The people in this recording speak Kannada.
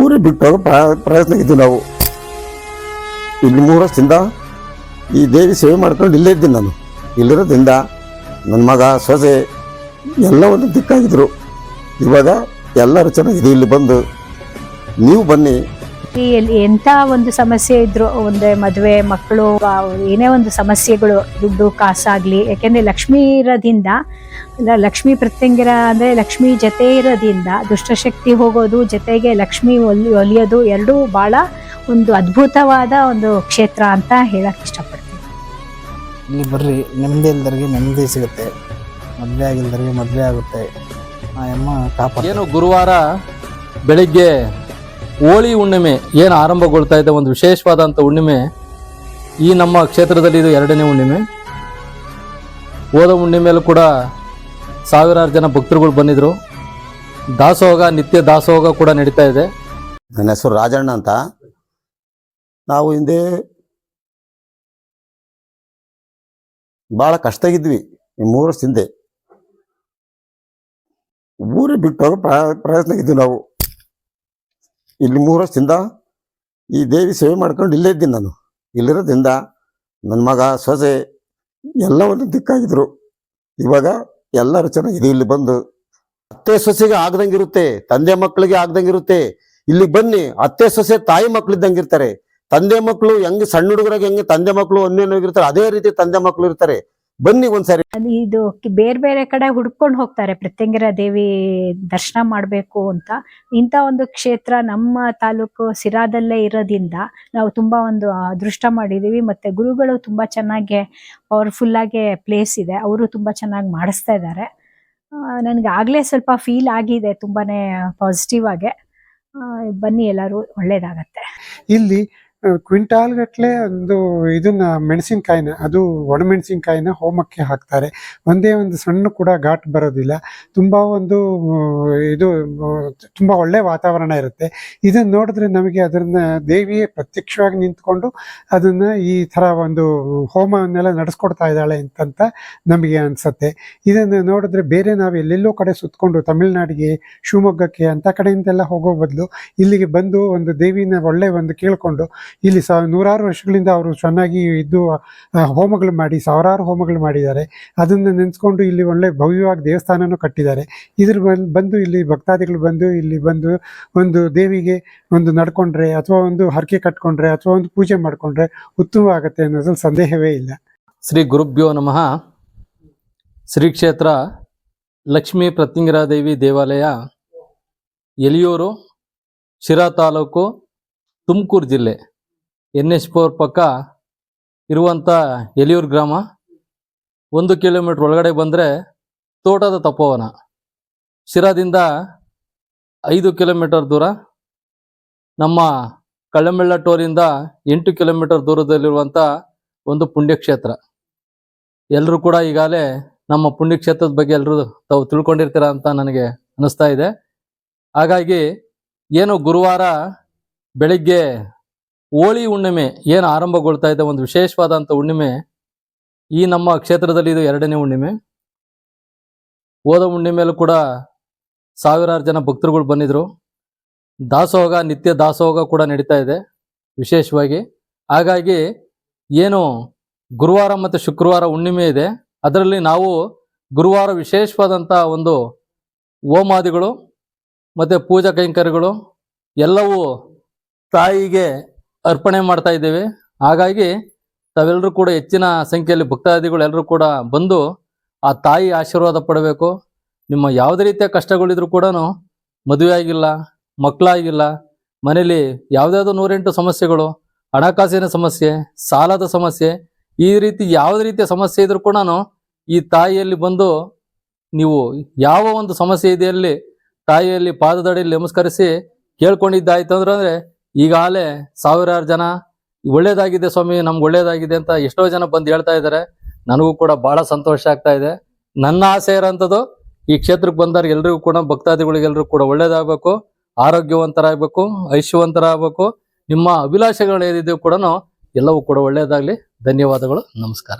ಊರಿಗೆ ಬಿಟ್ಟು ಪ್ರಯತ್ನ ಇದ್ದೀವಿ ನಾವು. ಇಲ್ಲಿ 3 ವರ್ಷದಿಂದ ಈ ದೇವಿ ಸೇವೆ ಮಾಡ್ಕೊಂಡು ಇಲ್ಲೇ ಇದ್ದೀನಿ ನಾನು. ಇಲ್ಲಿರೋದ್ರಿಂದ ನನ್ನ ಮಗ ಸೊಸೆ ಎಲ್ಲ ಒಂದು ದಿಕ್ಕಾಗಿದ್ರು. ಇವಾಗ ಎಲ್ಲರೂ ಚೆನ್ನಾಗಿದೆ. ಇಲ್ಲಿ ಬಂದು ನೀವು ಬನ್ನಿ. ಎಂಥ ಒಂದು ಸಮಸ್ಯೆ ಇದ್ರು, ಒಂದೇ ಮದುವೆ, ಮಕ್ಕಳು, ಏನೇ ಒಂದು ಸಮಸ್ಯೆಗಳು, ದುಡ್ಡು ಕಾಸಾಗ್ಲಿ, ಯಾಕೆಂದ್ರೆ ಲಕ್ಷ್ಮೀ ಇರೋದ್ರಿಂದ, ಲಕ್ಷ್ಮೀ ಪ್ರತ್ಯಂಗಿರ ಅಂದ್ರೆ ಲಕ್ಷ್ಮೀ ಜೊತೆ ಇರೋದ್ರಿಂದ ದುಷ್ಟಶಕ್ತಿ ಹೋಗೋದು ಜೊತೆಗೆ ಲಕ್ಷ್ಮೀ ಒಲಿಯೋದು ಎರಡೂ ಬಹಳ ಒಂದು ಅದ್ಭುತವಾದ ಒಂದು ಕ್ಷೇತ್ರ ಅಂತ ಹೇಳಕ್ ಇಷ್ಟಪಡ್ತೀನಿ. ಇಲ್ಲಿ ಬರ್ರಿ, ನೆಮ್ಮದಿ ಇಲ್ದರಿಗೆ ನೆಮ್ಮದಿ ಸಿಗುತ್ತೆ, ಮದುವೆ ಆಗಿಲ್ದರಿಗೆ ಮದುವೆ ಆಗುತ್ತೆ. ಆ ಅಮ್ಮ ಕಾಪಾಡ್ತಾರೆ. ಏನು ಗುರುವಾರ ಬೆಳಿಗ್ಗೆ ಹೋಳಿ ಹುಣ್ಣಿಮೆ ಏನು ಆರಂಭಗೊಳ್ತಾ ಇದೆ, ಒಂದು ವಿಶೇಷವಾದಂಥ ಹುಣ್ಣಿಮೆ. ಈ ನಮ್ಮ ಕ್ಷೇತ್ರದಲ್ಲಿ ಇದು 2ನೇ ಹುಣ್ಣಿಮೆ. ಹೋದ ಹುಣ್ಣಿಮೆಯಲ್ಲೂ ಕೂಡ ಸಾವಿರಾರು ಜನ ಭಕ್ತರುಗಳು ಬಂದಿದ್ರು. ದಾಸೋಹ, ನಿತ್ಯ ದಾಸೋಹ ಕೂಡ ನಡೀತಾ ಇದೆ. ನನ್ನ ಹೆಸರು ರಾಜಣ್ಣ ಅಂತ. ನಾವು ಹಿಂದೆ ಭಾಳ ಕಷ್ಟಗಿದ್ವಿ. 3 ವರ್ಷ ಹಿಂದೆ ಊರಿಗೆ ಬಿಟ್ಟು ಪ್ರಯತ್ನ ಇದ್ದೀವಿ ನಾವು. ಇಲ್ಲಿ 3 ವರ್ಷದಿಂದ ಈ ದೇವಿ ಸೇವೆ ಮಾಡ್ಕೊಂಡು ಇಲ್ಲೇ ಇದ್ದೀನಿ ನಾನು. ಇಲ್ಲಿರೋದ್ರಿಂದ ನನ್ನ ಮಗ ಸೊಸೆ ಎಲ್ಲ ಒಂದು ದಿಕ್ಕಾಗಿದ್ರು. ಇವಾಗ ಎಲ್ಲರೂ ಚೆನ್ನಾಗಿದೆ. ಇಲ್ಲಿ ಬಂದು ಅತ್ತೆ ಸೊಸೆಗೆ ಆಗ್ದಂಗಿರುತ್ತೆ, ತಂದೆ ಮಕ್ಕಳಿಗೆ ಆಗ್ದಂಗಿರುತ್ತೆ. ಇಲ್ಲಿ ಬನ್ನಿ, ಅತ್ತೆ ಸೊಸೆ ತಾಯಿ ಮಕ್ಳಿದ್ದಂಗೆ ಇರ್ತಾರೆ. ತಂದೆ ಮಕ್ಕಳು ಹೆಂಗೆ ಸಣ್ಣ ಹುಡುಗರಾಗ ಹೆಂಗೆ ತಂದೆ ಮಕ್ಕಳು ಒಂದೇನೋಗಿರ್ತಾರೆ, ಅದೇ ರೀತಿ ತಂದೆ ಮಕ್ಕಳು ಇರ್ತಾರೆ. ಬನ್ನಿ ಒಂದ್ಸರಿ. ಇದು ಬೇರೆ ಬೇರೆ ಕಡೆ ಹುಡ್ಕೊಂಡು ಹೋಗ್ತಾರೆ ಪ್ರತ್ಯಂಗಿರ ದೇವಿ ದರ್ಶನ ಮಾಡಬೇಕು ಅಂತ. ಇಂಥ ಒಂದು ಕ್ಷೇತ್ರ ನಮ್ಮ ತಾಲೂಕು ಸಿರಾದಲ್ಲೇ ಇರೋದ್ರಿಂದ ನಾವು ತುಂಬಾ ಒಂದು ಅದೃಷ್ಟ ಮಾಡಿದೀವಿ. ಮತ್ತೆ ಗುರುಗಳು ತುಂಬಾ ಚೆನ್ನಾಗಿ ಪವರ್ಫುಲ್ ಆಗಿ ಪ್ಲೇಸ್ ಇದೆ, ಅವರು ತುಂಬಾ ಚೆನ್ನಾಗಿ ಮಾಡಿಸ್ತಾ ಇದ್ದಾರೆ. ನನಗೆ ಆಗ್ಲೇ ಸ್ವಲ್ಪ ಫೀಲ್ ಆಗಿದೆ, ತುಂಬಾನೇ ಪಾಸಿಟಿವ್ ಆಗಿ. ಬನ್ನಿ, ಎಲ್ಲರೂ ಒಳ್ಳೇದಾಗತ್ತೆ. ಇಲ್ಲಿ ಕ್ವಿಂಟಾಲ್ ಗಟ್ಟಲೆ ಒಂದು ಇದನ್ನ ಮೆಣಸಿನ್ಕಾಯಿನ, ಅದು ಒಣಮೆಣಸಿನ್ಕಾಯಿನ ಹೋಮಕ್ಕೆ ಹಾಕ್ತಾರೆ. ಒಂದೇ ಒಂದು ಸಣ್ಣ ಕೂಡ ಘಾಟ್ ಬರೋದಿಲ್ಲ. ತುಂಬ ಒಂದು ಇದು ತುಂಬ ಒಳ್ಳೆ ವಾತಾವರಣ ಇರುತ್ತೆ. ಇದನ್ನು ನೋಡಿದ್ರೆ ನಮಗೆ ಅದನ್ನ ದೇವಿಯೇ ಪ್ರತ್ಯಕ್ಷವಾಗಿ ನಿಂತ್ಕೊಂಡು ಅದನ್ನ ಈ ಥರ ಒಂದು ಹೋಮವನ್ನೆಲ್ಲ ನಡೆಸ್ಕೊಡ್ತಾ ಇದ್ದಾಳೆ ಅಂತ ನಮಗೆ ಅನ್ಸುತ್ತೆ. ಇದನ್ನು ನೋಡಿದ್ರೆ ಬೇರೆ ನಾವು ಎಲ್ಲೆಲ್ಲೋ ಕಡೆ ಸುತ್ತಕೊಂಡು ತಮಿಳ್ನಾಡಿಗೆ, ಶಿವಮೊಗ್ಗಕ್ಕೆ ಅಂತ ಕಡೆಯಿಂದೆಲ್ಲ ಹೋಗೋ ಬದಲು ಇಲ್ಲಿಗೆ ಬಂದು ಒಂದು ದೇವಿನ ಒಳ್ಳೆ ಒಂದು ಕೇಳ್ಕೊಂಡು ಇಲ್ಲಿ ನೂರಾರು ವರ್ಷಗಳಿಂದ ಅವರು ಚೆನ್ನಾಗಿ ಇದ್ದು ಹೋಮಗಳು ಮಾಡಿ, ಸಾವಿರಾರು ಹೋಮಗಳು ಮಾಡಿದ್ದಾರೆ. ಅದನ್ನು ನೆನೆಸ್ಕೊಂಡು ಇಲ್ಲಿ ಒಳ್ಳೆ ಭವ್ಯವಾಗಿ ದೇವಸ್ಥಾನನೂ ಕಟ್ಟಿದ್ದಾರೆ. ಇದ್ರ ಬಂದು ಇಲ್ಲಿ ಭಕ್ತಾದಿಗಳು ಬಂದು ಇಲ್ಲಿ ಬಂದು ಒಂದು ದೇವಿಗೆ ಒಂದು ನಡ್ಕೊಂಡ್ರೆ ಅಥವಾ ಒಂದು ಹರಕೆ ಕಟ್ಕೊಂಡ್ರೆ ಅಥವಾ ಒಂದು ಪೂಜೆ ಮಾಡಿಕೊಂಡ್ರೆ ಉತ್ತಮ ಆಗುತ್ತೆ ಅನ್ನೋದ್ರಲ್ಲಿ ಸಂದೇಹವೇ ಇಲ್ಲ. ಶ್ರೀ ಗುರುಭ್ಯೋ ನಮಃ. ಶ್ರೀ ಕ್ಷೇತ್ರ ಲಕ್ಷ್ಮೀ ಪ್ರತ್ಯಂಗಿರಾ ದೇವಿ ದೇವಾಲಯ, ಎಲಿಯೂರು, ಶಿರಾ ತಾಲೂಕು, ತುಮಕೂರು ಜಿಲ್ಲೆ, NH4 ಪಕ್ಕ ಇರುವಂಥ ಎಲಿಯೂರು ಗ್ರಾಮ. 1 ಕಿಲೋಮೀಟ್ರ್ ಒಳಗಡೆ ಬಂದರೆ ತೋಟದ ತಪೋವನ. ಶಿರಾದಿಂದ 5 ಕಿಲೋಮೀಟರ್ ದೂರ. ನಮ್ಮ ಕಳ್ಳಂಬೆಳ್ಳ ಟೋರಿಂದ 8 ಕಿಲೋಮೀಟರ್ ದೂರದಲ್ಲಿರುವಂಥ ಒಂದು ಪುಣ್ಯಕ್ಷೇತ್ರ. ಎಲ್ಲರೂ ಕೂಡ ಈಗಾಗಲೇ ನಮ್ಮ ಪುಣ್ಯಕ್ಷೇತ್ರದ ಬಗ್ಗೆ ಎಲ್ಲರೂ ತಾವು ತಿಳ್ಕೊಂಡಿರ್ತೀರ ಅಂತ ನನಗೆ ಅನ್ನಿಸ್ತಾ ಇದೆ. ಹಾಗಾಗಿ ಏನು ಗುರುವಾರ ಬೆಳಿಗ್ಗೆ ಹೋಳಿ ಹುಣ್ಣಿಮೆ ಏನು ಆರಂಭಗೊಳ್ತಾ ಇದೆ, ಒಂದು ವಿಶೇಷವಾದಂಥ ಹುಣ್ಣಿಮೆ. ಈ ನಮ್ಮ ಕ್ಷೇತ್ರದಲ್ಲಿ ಇದು 2ನೇ ಹುಣ್ಣಿಮೆ. ಹೋದ ಹುಣ್ಣಿಮೆಯಲ್ಲೂ ಕೂಡ ಸಾವಿರಾರು ಜನ ಭಕ್ತರುಗಳು ಬಂದಿದ್ರು. ದಾಸೋಹ, ನಿತ್ಯ ದಾಸೋಹ ಕೂಡ ನಡೀತಾ ಇದೆ ವಿಶೇಷವಾಗಿ. ಹಾಗಾಗಿ ಏನು ಗುರುವಾರ ಮತ್ತು ಶುಕ್ರವಾರ ಹುಣ್ಣಿಮೆ ಇದೆ, ಅದರಲ್ಲಿ ನಾವು ಗುರುವಾರ ವಿಶೇಷವಾದಂಥ ಒಂದು ಹೋಮಾದಿಗಳು ಮತ್ತು ಪೂಜಾ ಕೈಂಕರ್ಯಗಳು ಎಲ್ಲವೂ ತಾಯಿಗೆ ಅರ್ಪಣೆ ಮಾಡ್ತಾ ಇದ್ದೇವೆ. ಹಾಗಾಗಿ ತಾವೆಲ್ಲರೂ ಕೂಡ ಹೆಚ್ಚಿನ ಸಂಖ್ಯೆಯಲ್ಲಿ ಭಕ್ತಾದಿಗಳು ಎಲ್ಲರೂ ಕೂಡ ಬಂದು ಆ ತಾಯಿ ಆಶೀರ್ವಾದ ಪಡಬೇಕು. ನಿಮ್ಮ ಯಾವುದೇ ರೀತಿಯ ಕಷ್ಟಗಳಿದ್ರು ಕೂಡ, ಮದುವೆ ಆಗಿಲ್ಲ, ಮಕ್ಕಳಾಗಿಲ್ಲ, ಮನೇಲಿ ಯಾವುದ್ಯಾವುದೋ 108 ಸಮಸ್ಯೆಗಳು, ಹಣಕಾಸಿನ ಸಮಸ್ಯೆ, ಸಾಲದ ಸಮಸ್ಯೆ, ಈ ರೀತಿ ಯಾವುದೇ ರೀತಿಯ ಸಮಸ್ಯೆ ಇದ್ರೂ ಕೂಡ ಈ ತಾಯಿಯಲ್ಲಿ ಬಂದು ನೀವು ಯಾವ ಒಂದು ಸಮಸ್ಯೆ ಇದೆಯಲ್ಲಿ ತಾಯಿಯಲ್ಲಿ ಪಾದದಡಿಯಲ್ಲಿ ನಮಸ್ಕರಿಸಿ ಕೇಳ್ಕೊಂಡಿದ್ದಾಯ್ತು ಅಂದ್ರೆ ಈಗಾಗಲೇ ಸಾವಿರಾರು ಜನ ಒಳ್ಳೇದಾಗಿದೆ ಸ್ವಾಮಿ, ನಮ್ಗೆ ಒಳ್ಳೇದಾಗಿದೆ ಅಂತ ಎಷ್ಟೋ ಜನ ಬಂದು ಹೇಳ್ತಾ ಇದ್ದಾರೆ. ನನಗೂ ಕೂಡ ಬಹಳ ಸಂತೋಷ ಆಗ್ತಾ ಇದೆ. ನನ್ನ ಆಸೆ ಇರೋಂಥದ್ದು ಈ ಕ್ಷೇತ್ರಕ್ಕೆ ಬಂದವ್ರಿಗೆ ಎಲ್ರಿಗೂ ಕೂಡ, ಭಕ್ತಾದಿಗಳಿಗೆಲ್ಲರೂ ಕೂಡ ಒಳ್ಳೇದಾಗಬೇಕು, ಆರೋಗ್ಯವಂತರಾಗಬೇಕು, ಐಶ್ವರ್ಯವಂತರಾಗಬೇಕು. ನಿಮ್ಮ ಅಭಿಲಾಷೆಗಳು ಏನಿದೆಯೋ ಕೂಡ ಎಲ್ಲವೂ ಕೂಡ ಒಳ್ಳೇದಾಗಲಿ. ಧನ್ಯವಾದಗಳು, ನಮಸ್ಕಾರ.